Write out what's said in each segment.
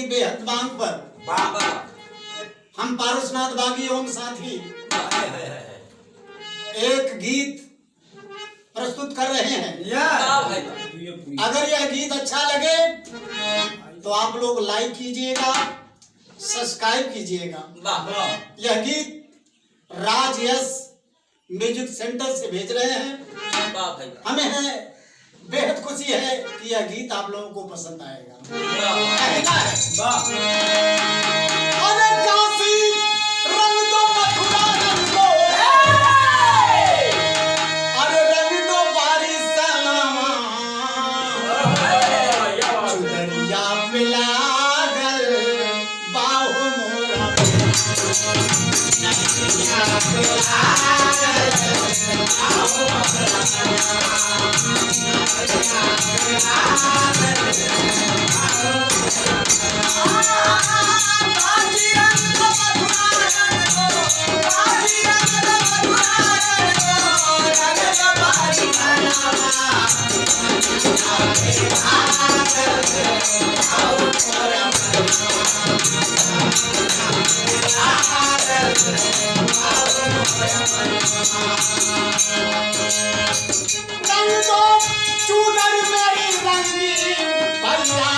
की बेहद मांग पर बाबा हम पारसनाथ बागी एवं साथी एक गीत प्रस्तुत कर रहे हैं। अगर यह गीत अच्छा लगे तो आप लोग लाइक कीजिएगा, सब्सक्राइब कीजिएगा। यह गीत राज यश म्यूजिक सेंटर से भेज रहे हैं। हमें है बेहद खुशी है कि यह गीत आप लोगों को पसंद आएगा। अरे काशी रंग दो, मथुरा रंग दो, अरे रंग दो बारी सलामा, चुनरिया मिला गल बाहो मोरा, रंग दो चूनर मेरी रंगी भैया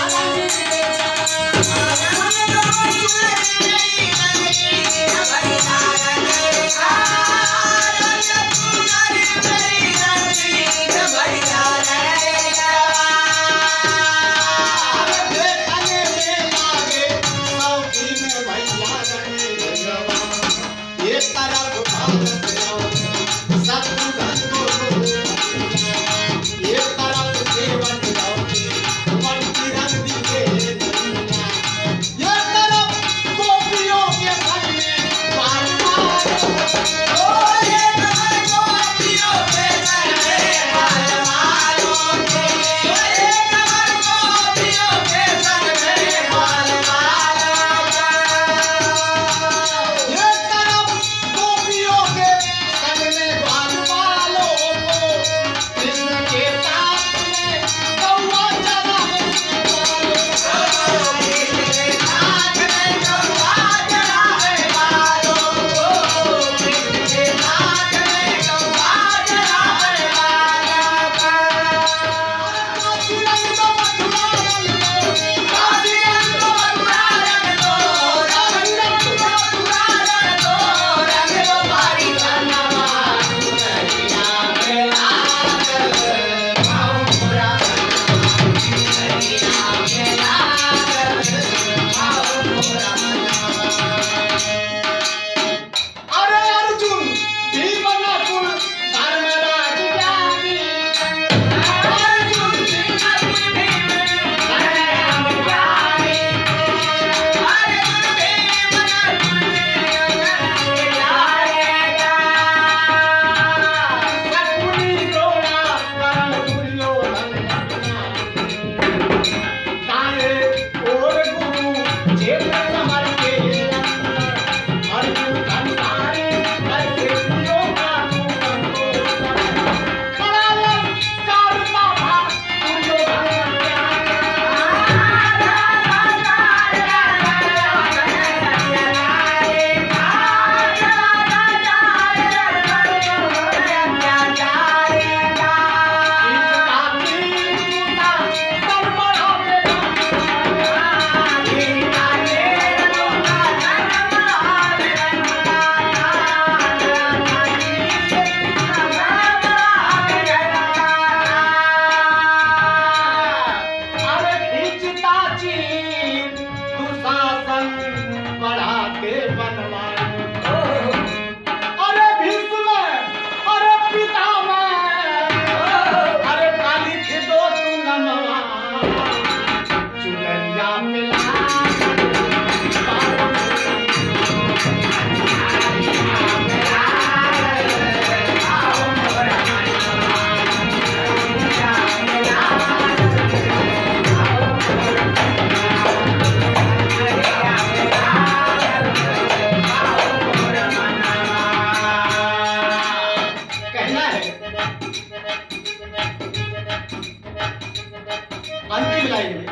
अंतिम लाइन में